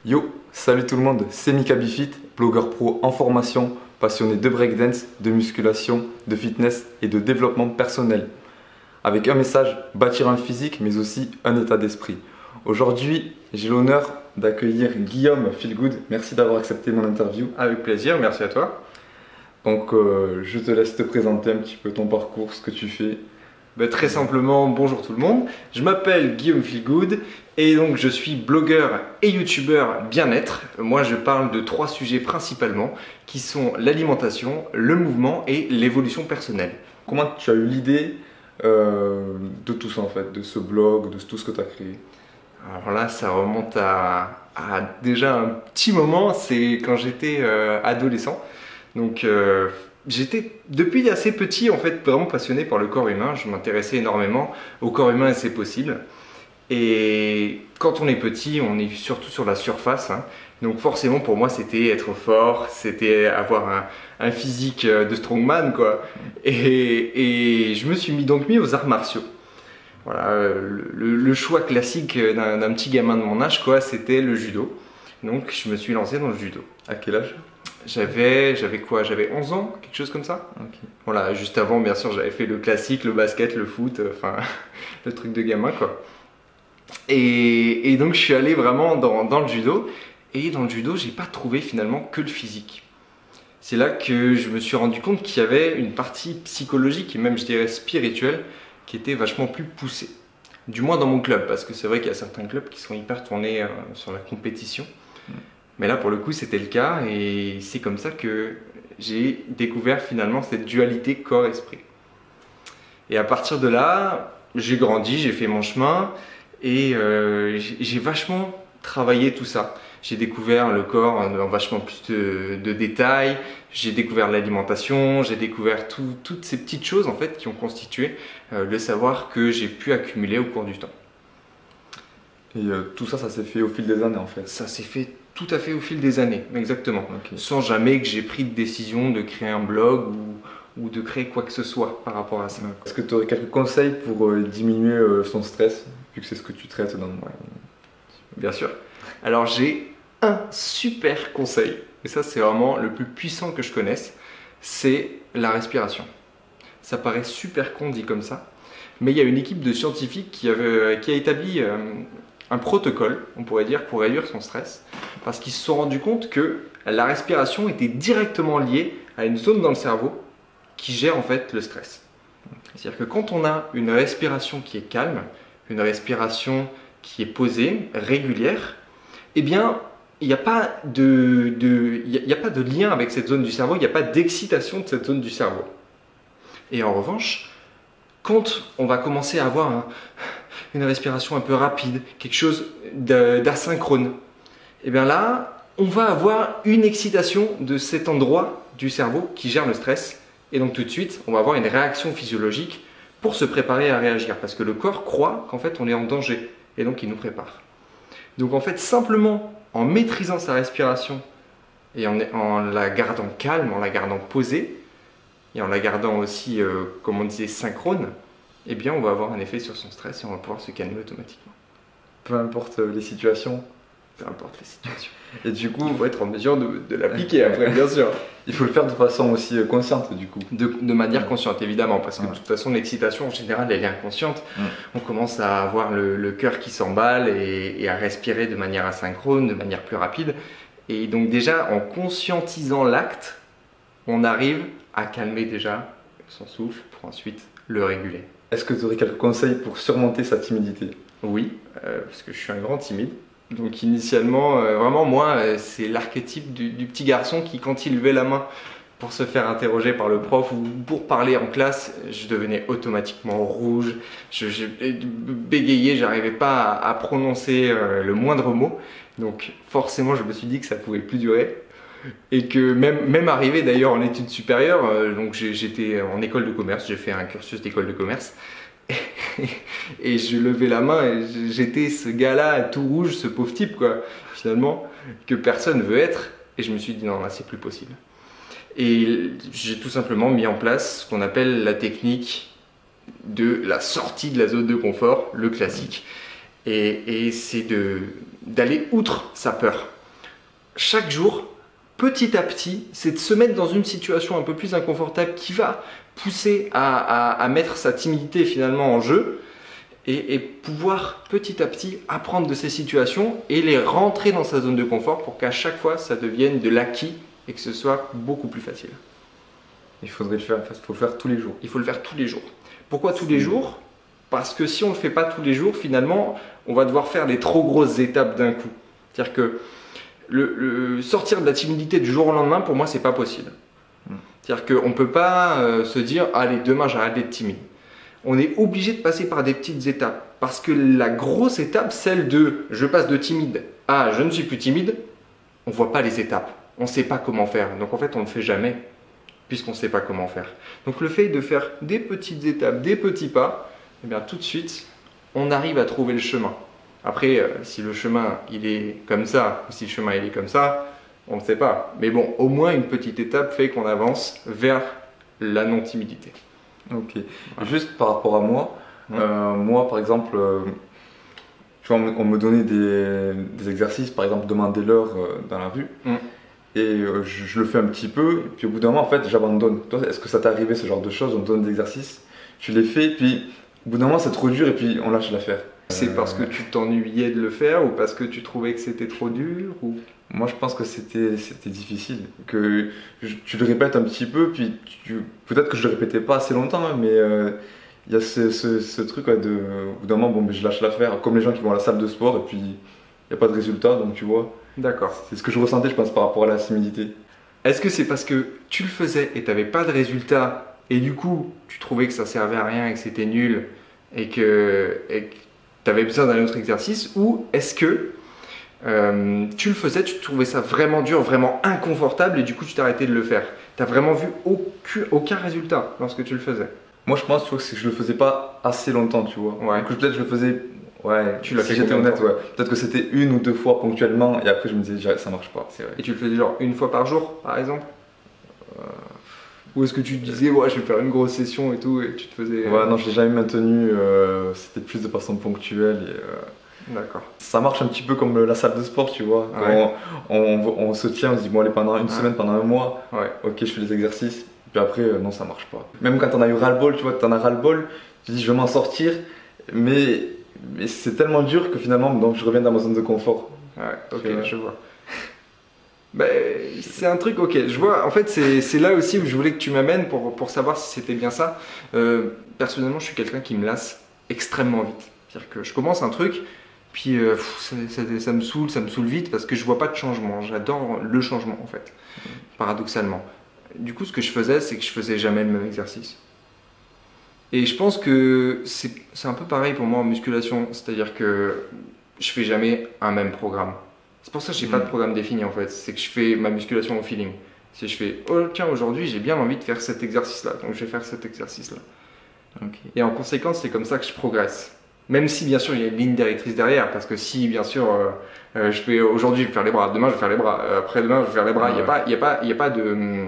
Yo, salut tout le monde, c'est Mika Bifit, blogueur pro en formation, passionné de breakdance, de musculation, de fitness et de développement personnel. Avec un message, bâtir un physique mais aussi un état d'esprit. Aujourd'hui, j'ai l'honneur d'accueillir Guillaume Feelgood. Merci d'avoir accepté mon interview. Avec plaisir, merci à toi. Donc je te laisse te présenter un petit peu ton parcours, ce que tu fais. Très simplement, bonjour tout le monde. Je m'appelle Guillaume Feelgood et donc je suis blogueur et youtubeur bien-être. Moi je parle de 3 sujets principalement qui sont l'alimentation, le mouvement et l'évolution personnelle. Comment tu as eu l'idée de tout ça en fait, de ce blog, de tout ce que tu as créé? Alors là ça remonte à déjà un petit moment, c'est quand j'étais adolescent. Donc j'étais depuis assez petit en fait vraiment passionné par le corps humain, je m'intéressais énormément au corps humain et ses possibles. Et quand on est petit, on est surtout sur la surface, hein. Donc forcément pour moi c'était être fort, c'était avoir un physique de strongman quoi. Et je me suis donc mis aux arts martiaux. Voilà, le choix classique d'un petit gamin de mon âge quoi, c'était le judo. Donc je me suis lancé dans le judo. À quel âge? J'avais quoi? J'avais 11 ans, quelque chose comme ça. Okay. Voilà, juste avant, bien sûr, j'avais fait le classique, le basket, le foot, enfin, le truc de gamin, quoi. Et donc, je suis allé vraiment dans le judo. Et dans le judo, j'ai pas trouvé finalement que le physique. C'est là que je me suis rendu compte qu'il y avait une partie psychologique et même, je dirais, spirituelle qui était vachement plus poussée. Du moins dans mon club, parce que c'est vrai qu'il y a certains clubs qui sont hyper tournés sur la compétition. Mais là, pour le coup, c'était le cas et c'est comme ça que j'ai découvert finalement cette dualité corps-esprit. Et à partir de là, j'ai grandi, j'ai fait mon chemin et j'ai vachement travaillé tout ça. J'ai découvert le corps dans vachement plus de détails, j'ai découvert l'alimentation, j'ai découvert toutes ces petites choses en fait qui ont constitué le savoir que j'ai pu accumuler au cours du temps. Et tout ça, ça s'est fait au fil des années en fait? Ça s'est fait tout à fait au fil des années, exactement. Okay. Sans jamais que j'ai pris de décision de créer un blog ou de créer quoi que ce soit par rapport à ça. Est-ce que tu aurais quelques conseils pour diminuer son stress, vu que c'est ce que tu traites dans... Bien sûr. Alors j'ai un super conseil, et ça c'est vraiment le plus puissant que je connaisse, c'est la respiration. Ça paraît super con dit comme ça, mais il y a une équipe de scientifiques qui a établi un protocole, on pourrait dire, pour réduire son stress, parce qu'ils se sont rendus compte que la respiration était directement liée à une zone dans le cerveau qui gère en fait le stress. C'est-à-dire que quand on a une respiration qui est calme, une respiration qui est posée, régulière, eh bien, il n'y a pas de lien avec cette zone du cerveau, il n'y a pas d'excitation de cette zone du cerveau. Et en revanche, quand on va commencer à avoir une respiration un peu rapide, quelque chose d'asynchrone, et bien là, on va avoir une excitation de cet endroit du cerveau qui gère le stress. Et donc tout de suite, on va avoir une réaction physiologique pour se préparer à réagir. Parce que le corps croit qu'en fait, on est en danger. Et donc, il nous prépare. Donc en fait, simplement en maîtrisant sa respiration et en la gardant calme, en la gardant posée, et en la gardant aussi, comme on disait, synchrone, eh bien, on va avoir un effet sur son stress et on va pouvoir se calmer automatiquement. Peu importe les situations. Peu importe les situations. Et du coup, il faut être en mesure de l'appliquer après, bien sûr. Il faut le faire de façon aussi consciente, du coup. De manière consciente, évidemment, parce que de toute façon, l'excitation, en général, elle est inconsciente. On commence à avoir le cœur qui s'emballe et à respirer de manière asynchrone, de manière plus rapide. Et donc déjà, en conscientisant l'acte, on arrive à calmer déjà son souffle pour ensuite le réguler. Est-ce que tu aurais quelques conseils pour surmonter sa timidité? Oui, parce que je suis un grand timide. Donc initialement, vraiment moi, c'est l'archétype du petit garçon qui, quand il levait la main pour se faire interroger par le prof ou pour parler en classe, je devenais automatiquement rouge, je bégayais, j'arrivais pas à prononcer le moindre mot. Donc forcément, je me suis dit que ça pouvait plus durer. Et que même arrivé d'ailleurs en études supérieures, donc j'étais en école de commerce, j'ai fait un cursus d'école de commerce. Et je levais la main et j'étais ce gars-là tout rouge, ce pauvre type quoi, finalement, que personne veut être. Et je me suis dit non, là c'est plus possible. Et j'ai tout simplement mis en place ce qu'on appelle la technique de la sortie de la zone de confort, le classique. Et c'est d'aller outre sa peur. Chaque jour, petit à petit, c'est de se mettre dans une situation un peu plus inconfortable qui va pousser à mettre sa timidité finalement en jeu et pouvoir petit à petit apprendre de ces situations et les rentrer dans sa zone de confort pour qu'à chaque fois ça devienne de l'acquis et que ce soit beaucoup plus facile. Il faudrait le faire, il faut le faire tous les jours. Il faut le faire tous les jours. Pourquoi tous les jours? Parce que si on ne le fait pas tous les jours, finalement, on va devoir faire des trop grosses étapes d'un coup. C'est-à-dire que sortir de la timidité du jour au lendemain, pour moi, c'est pas possible. C'est-à-dire qu'on ne peut pas se dire « Allez, demain, j'arrête d'être timide ». On est obligé de passer par des petites étapes. Parce que la grosse étape, celle de « je passe de timide à je ne suis plus timide », on ne voit pas les étapes. On ne sait pas comment faire. Donc en fait, on ne le fait jamais, puisqu'on ne sait pas comment faire. Donc le fait de faire des petites étapes, des petits pas, eh bien tout de suite, on arrive à trouver le chemin. Après, si le chemin il est comme ça, ou si le chemin il est comme ça, on ne sait pas. Mais bon, au moins une petite étape fait qu'on avance vers la non-timidité. Ok. Voilà. Juste par rapport à moi, moi par exemple, tu vois, on me donnait des exercices, par exemple demander l'heure dans la rue. Et je le fais un petit peu, et puis au bout d'un moment, en fait, j'abandonne. Toi, est-ce que ça t'est arrivé ce genre de choses? On te donne des exercices, tu les fais, puis au bout d'un moment, c'est trop dur, et puis on lâche l'affaire. C'est parce que tu t'ennuyais de le faire, ou parce que tu trouvais que c'était trop dur ou... Moi, je pense que c'était difficile, que tu le répètes un petit peu, puis peut-être que je le répétais pas assez longtemps, hein, mais il y a ce truc au bout d'un moment, bon, je lâche l'affaire, comme les gens qui vont à la salle de sport, et puis il n'y a pas de résultat, donc tu vois. D'accord. C'est ce que je ressentais, je pense, par rapport à la timidité. Est-ce que c'est parce que tu le faisais et tu n'avais pas de résultat et du coup tu trouvais que ça servait à rien et que c'était nul et que tu avais besoin d'un autre exercice, ou est-ce que tu le faisais, tu trouvais ça vraiment dur, vraiment inconfortable et du coup tu t'es arrêté de le faire? Tu n'as vraiment vu aucun résultat lorsque tu le faisais? Moi je pense, tu vois, que je le faisais pas assez longtemps, tu vois. Ouais. Donc peut-être je le faisais. Ouais, tu l'as fait, si j'étais honnête, ouais. Peut-être que c'était 1 ou 2 fois ponctuellement, et après je me disais, ça marche pas, c'est vrai. Et tu le faisais genre 1 fois par jour, par exemple? Ou est-ce que tu te disais, ouais, je vais faire une grosse session et tout, et tu te faisais... Ouais, non, je l'ai jamais maintenu, c'était plus de façon ponctuelle. Et, d'accord. Ça marche un petit peu comme la salle de sport, tu vois. Ouais. On se tient, on se dit, bon, allez, pendant une semaine, pendant un mois, ouais. Ok, je fais les exercices, puis après, non, ça marche pas. Même quand t'en as eu ras-le-bol, tu vois, t'en as ras-le-bol, tu dis, je vais m'en sortir, mais c'est tellement dur que finalement, donc je reviens dans ma zone de confort. Ouais, ok, je vois. Ben, c'est un truc, ok, je vois. En fait, c'est là aussi où je voulais que tu m'amènes pour savoir si c'était bien ça. Personnellement, je suis quelqu'un qui me lasse extrêmement vite. C'est-à-dire que je commence un truc, puis ça me saoule vite parce que je vois pas de changement. J'adore le changement, en fait, paradoxalement. Du coup, ce que je faisais, c'est que je faisais jamais le même exercice. Et je pense que c'est un peu pareil pour moi en musculation, c'est-à-dire que je fais jamais un même programme. C'est pour ça que j'ai pas de programme défini en fait, c'est que je fais ma musculation au feeling. Si je fais, oh tiens, aujourd'hui j'ai bien envie de faire cet exercice-là, donc je vais faire cet exercice-là. Okay. Et en conséquence, c'est comme ça que je progresse. Même si bien sûr il y a une ligne directrice derrière, parce que si bien sûr je fais aujourd'hui je vais faire les bras, demain je vais faire les bras, après-demain je vais faire les bras, il n'y a pas de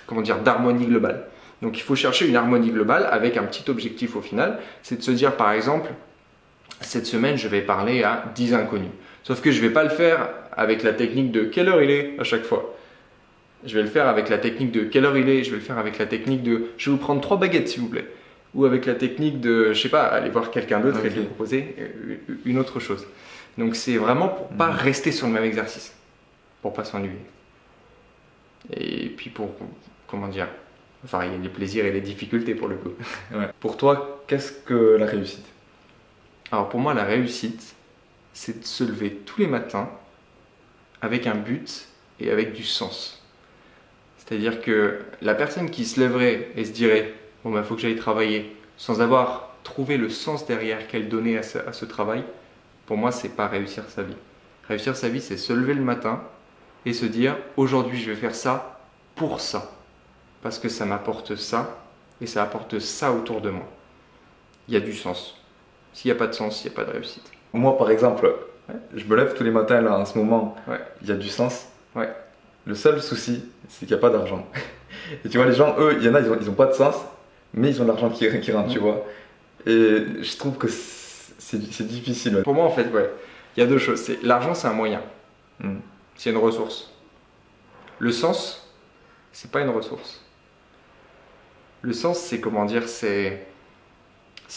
comment dire, d'harmonie globale. Donc il faut chercher une harmonie globale avec un petit objectif au final, c'est de se dire par exemple, cette semaine je vais parler à 10 inconnus. Sauf que je ne vais pas le faire avec la technique de quelle heure il est à chaque fois. Je vais le faire avec la technique de quelle heure il est, je vais le faire avec la technique de je vais vous prendre 3 baguettes s'il vous plaît. Ou avec la technique de, je sais pas, aller voir quelqu'un d'autre et lui proposer une autre chose. Donc c'est vraiment pour pas rester sur le même exercice, pour pas s'ennuyer. Et puis pour, comment dire, varier les plaisirs et les difficultés pour le coup. Ouais. Pour toi, qu'est-ce que la réussite? Alors pour moi, la réussite, c'est de se lever tous les matins avec un but et avec du sens. C'est-à-dire que la personne qui se lèverait et se dirait « bon ben, faut que j'aille travailler » sans avoir trouvé le sens derrière qu'elle donnait à ce travail, pour moi, c'est pas réussir sa vie. Réussir sa vie, c'est se lever le matin et se dire « aujourd'hui, je vais faire ça pour ça ». Parce que ça m'apporte ça et ça apporte ça autour de moi. Il y a du sens. S'il n'y a pas de sens, il n'y a pas de réussite. Moi, par exemple, je me lève tous les matins là en ce moment. Il y a du sens. Ouais. Le seul souci, c'est qu'il n'y a pas d'argent. Et tu vois, les gens, eux, il y en a, ils ont pas de sens, mais ils ont de l'argent qui rentre, tu vois. Et je trouve que c'est difficile. Ouais. Pour moi, en fait, ouais, il y a deux choses. L'argent, c'est un moyen. C'est une ressource. Le sens, c'est pas une ressource. Le sens, c'est comment dire, c'est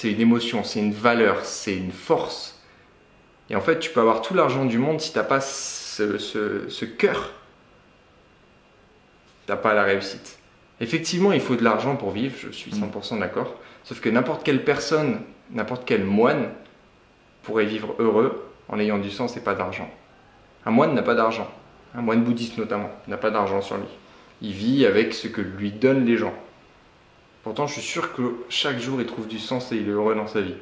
une émotion, c'est une valeur, c'est une force. Et en fait, tu peux avoir tout l'argent du monde si t'as pas ce cœur, t'as pas la réussite. Effectivement, il faut de l'argent pour vivre, je suis 100% d'accord. Sauf que n'importe quelle personne, n'importe quel moine pourrait vivre heureux en ayant du sens et pas d'argent. Un moine n'a pas d'argent. Un moine bouddhiste notamment n'a pas d'argent sur lui. Il vit avec ce que lui donnent les gens. Pourtant, je suis sûr que chaque jour, il trouve du sens et il est heureux dans sa vie.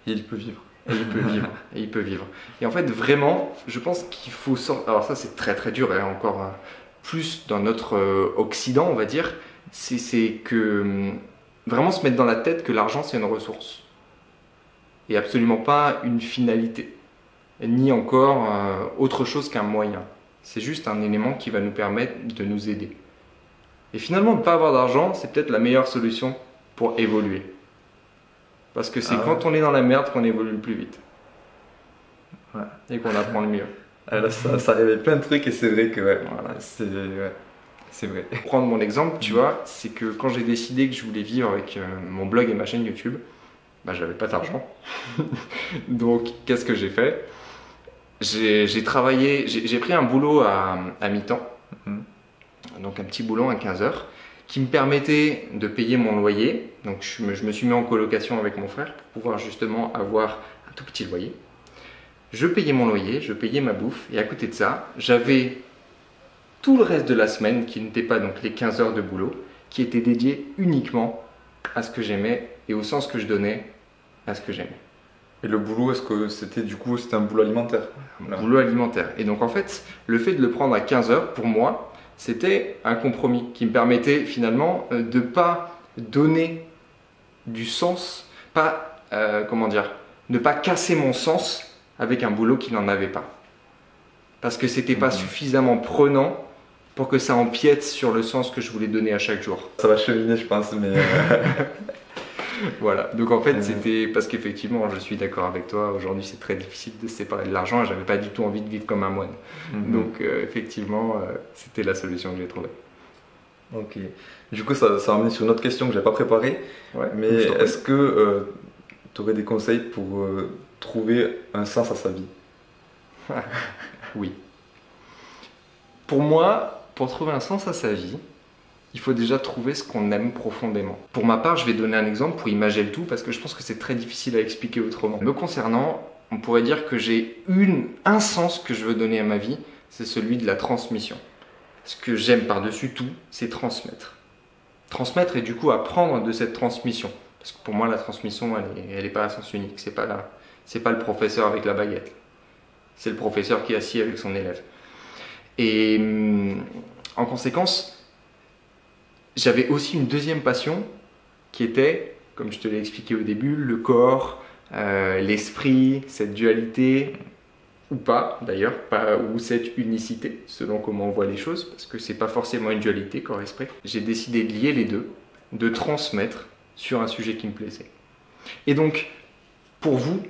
Et il peut vivre. Et il peut vivre. Et il peut vivre. Et en fait, vraiment, je pense qu'il faut sortir. Alors ça, c'est très très dur et encore plus dans notre Occident, on va dire. C'est que vraiment se mettre dans la tête que l'argent, c'est une ressource. Et absolument pas une finalité. Ni encore autre chose qu'un moyen. C'est juste un élément qui va nous permettre de nous aider. Et finalement, ne pas avoir d'argent, c'est peut-être la meilleure solution pour évoluer. Parce que c'est quand on est dans la merde qu'on évolue le plus vite. Ouais. Et qu'on apprend le mieux. Là, ça révèle plein de trucs et c'est vrai que voilà, c'est vrai. Pour prendre mon exemple, tu vois, c'est que quand j'ai décidé que je voulais vivre avec mon blog et ma chaîne YouTube, bah, j'avais pas d'argent. Donc, qu'est-ce que j'ai fait? J'ai travaillé, j'ai pris un boulot à mi-temps, donc un petit boulot à 15 heures, qui me permettait de payer mon loyer. Donc je me suis mis en colocation avec mon frère pour pouvoir justement avoir un tout petit loyer. Je payais mon loyer, je payais ma bouffe, et à côté de ça, j'avais tout le reste de la semaine, qui n'était pas donc les 15 heures de boulot, qui était dédié uniquement à ce que j'aimais et au sens que je donnais à ce que j'aimais. Et le boulot, est-ce que c'était un boulot alimentaire? Un boulot alimentaire. Et donc en fait, le fait de le prendre à 15 heures, pour moi, c'était un compromis qui me permettait finalement de ne pas donner du sens, pas, ne pas casser mon sens avec un boulot qui n'en avait pas. Parce que c'était pas suffisamment prenant pour que ça empiète sur le sens que je voulais donner à chaque jour. Ça va cheminer, je pense, mais... Voilà, donc en fait c'était parce qu'effectivement je suis d'accord avec toi, aujourd'hui c'est très difficile de se séparer de l'argent et j'avais pas du tout envie de vivre comme un moine. Donc effectivement c'était la solution que j'ai trouvée. Ok, du coup ça m'a amené sur une autre question que je n'avais pas préparée, mais est-ce que tu aurais des conseils pour trouver un sens à sa vie? Oui. Pour moi, pour trouver un sens à sa vie, il faut déjà trouver ce qu'on aime profondément. Pour ma part, je vais donner un exemple pour imager le tout parce que je pense que c'est très difficile à expliquer autrement. Me concernant, on pourrait dire que j'ai un sens que je veux donner à ma vie, c'est celui de la transmission. Ce que j'aime par-dessus tout, c'est transmettre. Transmettre et du coup apprendre de cette transmission. Parce que pour moi, la transmission, elle est pas à sens unique. C'est pas le professeur avec la baguette. C'est le professeur qui est assis avec son élève. Et en conséquence, j'avais aussi une deuxième passion qui était, comme je te l'ai expliqué au début, le corps, l'esprit, cette dualité, ou pas d'ailleurs, ou cette unicité, selon comment on voit les choses, parce que c'est pas forcément une dualité, corps-esprit. J'ai décidé de lier les deux, de transmettre sur un sujet qui me plaisait. Et donc, pour vous,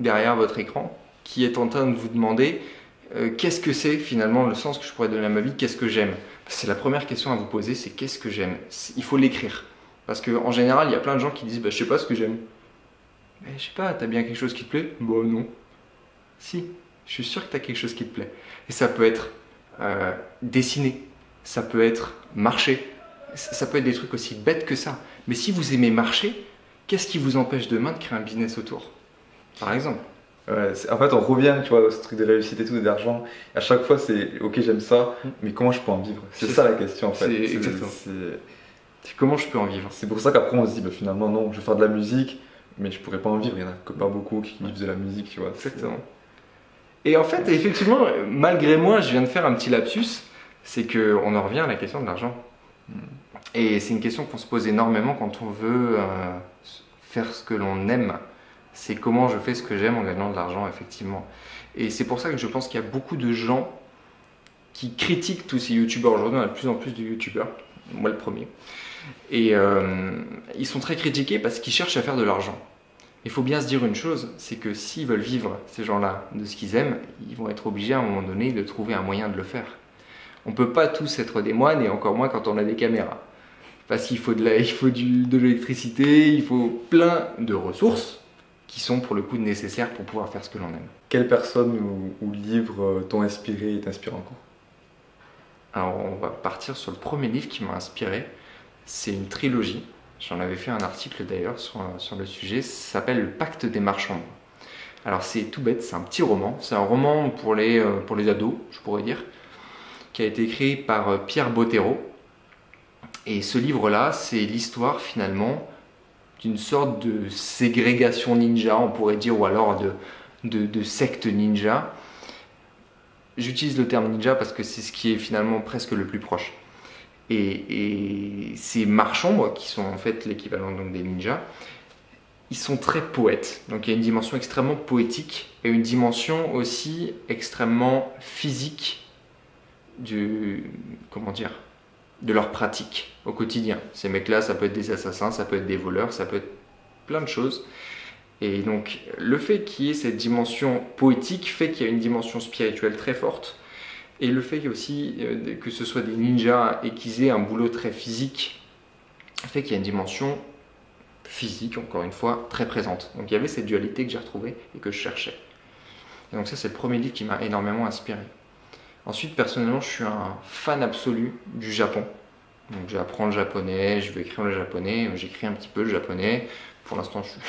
derrière votre écran, qui est en train de vous demander qu'est-ce que c'est finalement le sens que je pourrais donner à ma vie, qu'est-ce que j'aime? C'est la première question à vous poser, c'est qu'est-ce que j'aime? Il faut l'écrire. Parce qu'en général, il y a plein de gens qui disent bah, je sais pas ce que j'aime. Mais je sais pas, t'as bien quelque chose qui te plaît? Bah non. Si, je suis sûr que t'as quelque chose qui te plaît. Et ça peut être dessiner, ça peut être marcher, ça peut être des trucs aussi bêtes que ça. Mais si vous aimez marcher, qu'est-ce qui vous empêche demain de créer un business autour? Par exemple. Ouais, en fait, on revient, tu vois, ce truc de réussite et tout, d'argent. À chaque fois, c'est ok, j'aime ça, mais comment je peux en vivre? C'est ça la question en fait. C'est exactement. C'est comment je peux en vivre? C'est pour ça qu'après, on se dit, bah, finalement, non, je vais faire de la musique, mais je pourrais pas en vivre. Il y en a que pas beaucoup qui vivent de la musique, tu vois. Exactement. Et en fait, effectivement, malgré moi, je viens de faire un petit lapsus, c'est qu'on en revient à la question de l'argent. Et c'est une question qu'on se pose énormément quand on veut faire ce que l'on aime. C'est comment je fais ce que j'aime en gagnant de l'argent, effectivement. Et c'est pour ça que je pense qu'il y a beaucoup de gens qui critiquent tous ces youtubeurs. Aujourd'hui, on a de plus en plus de youtubeurs, moi le premier. Et ils sont très critiqués parce qu'ils cherchent à faire de l'argent. Il faut bien se dire une chose, c'est que s'ils veulent vivre, ces gens-là, de ce qu'ils aiment, ils vont être obligés à un moment donné de trouver un moyen de le faire. On ne peut pas tous être des moines, et encore moins quand on a des caméras. Parce qu'il faut de l'électricité, il faut plein de ressources qui sont pour le coup nécessaires pour pouvoir faire ce que l'on aime. Quelle personne ou livre t'ont inspiré et t'inspire encore? Alors on va partir sur le premier livre qui m'a inspiré. C'est une trilogie. J'en avais fait un article d'ailleurs sur le sujet. Ça s'appelle Le Pacte des Marchands. Alors c'est tout bête, c'est un petit roman. C'est un roman pour les ados, je pourrais dire, qui a été écrit par Pierre Bottero. Et ce livre-là, c'est l'histoire finalement d'une sorte de ségrégation ninja, on pourrait dire, ou alors de secte ninja. J'utilise le terme ninja parce que c'est ce qui est finalement presque le plus proche. Et ces marchands, qui sont en fait l'équivalent donc des ninjas, ils sont très poètes. Donc il y a une dimension extrêmement poétique et une dimension aussi extrêmement physique de leur pratique au quotidien. Ces mecs-là, ça peut être des assassins, ça peut être des voleurs, ça peut être plein de choses. Et donc, le fait qu'il y ait cette dimension poétique fait qu'il y a une dimension spirituelle très forte. Et le fait aussi que ce soit des ninjas et qu'ils aient un boulot très physique fait qu'il y a une dimension physique, encore une fois, très présente. Donc il y avait cette dualité que j'ai retrouvée et que je cherchais. Et donc ça, c'est le premier livre qui m'a énormément inspiré. Ensuite, personnellement, je suis un fan absolu du Japon. Donc j'apprends le japonais, je vais écrire le japonais, j'écris un petit peu le japonais. Pour l'instant, je suis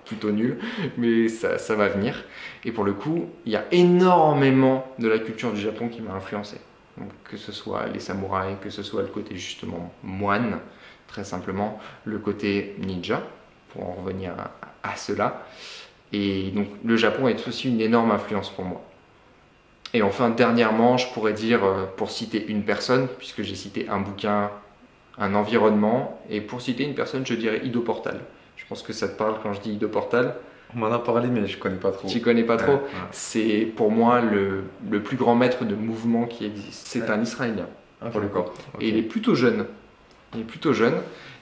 plutôt nul, mais ça va venir. Et pour le coup, il y a énormément de la culture du Japon qui m'a influencé. Donc, que ce soit les samouraïs, que ce soit le côté justement moine, très simplement, le côté ninja, pour en revenir à cela. Et donc le Japon est aussi une énorme influence pour moi. Et enfin, dernièrement, je pourrais dire, pour citer une personne, puisque j'ai cité un bouquin, un environnement, et pour citer une personne, je dirais Ido Portal. Je pense que ça te parle quand je dis Ido Portal. On m'en a parlé, mais je connais pas trop. Tu connais pas trop? Ouais. C'est pour moi le plus grand maître de mouvement qui existe. C'est un Israélien, pour le coup. Okay. Et il est plutôt jeune. Il est plutôt jeune.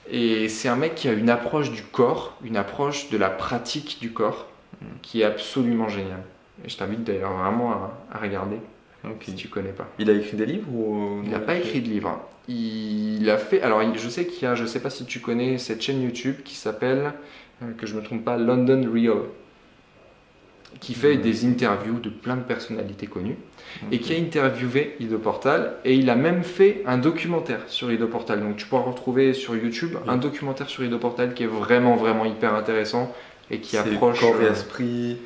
Et c'est un mec qui a une approche du corps, une approche de la pratique du corps, qui est absolument géniale. Et je t'invite d'ailleurs vraiment à regarder, si tu connais pas. Il a écrit des livres ou... Il n'a pas écrit de livre. Il a fait... Alors, je sais qu'il y a, je sais pas si tu connais cette chaîne YouTube qui s'appelle, que je me trompe pas, London Real, qui fait des interviews de plein de personnalités connues, et qui a interviewé Ido Portal, et il a même fait un documentaire sur Ido Portal. Donc tu pourras retrouver sur YouTube un documentaire sur Ido Portal qui est vraiment, vraiment hyper intéressant, et qui approche... corps et esprit...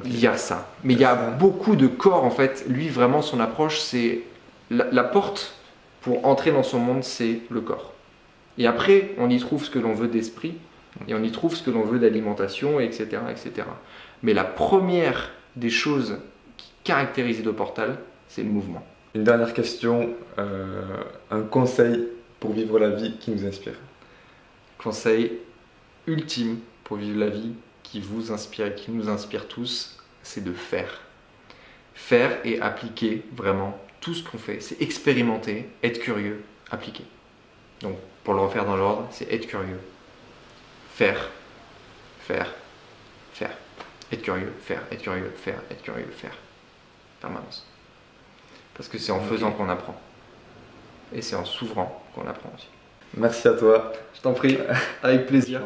Il y a ça. Mais il y a beaucoup de corps en fait. Lui, vraiment, son approche, c'est la porte pour entrer dans son monde, c'est le corps. Et après, on y trouve ce que l'on veut d'esprit, et on y trouve ce que l'on veut d'alimentation, etc., etc. Mais la première des choses qui caractérise Ido Portal, c'est le mouvement. Une dernière question, un conseil pour vivre la vie qui nous inspire. Conseil ultime pour vivre la vie qui vous inspire et qui nous inspire tous, c'est de faire. Faire et appliquer vraiment tout ce qu'on fait. C'est expérimenter, être curieux, appliquer. Donc, pour le refaire dans l'ordre, c'est être curieux. Faire, faire, faire. Être curieux, faire, être curieux, faire, être curieux, faire. Permanence. Parce que c'est en faisant qu'on apprend. Et c'est en s'ouvrant qu'on apprend aussi. Merci à toi. Je t'en prie, avec plaisir.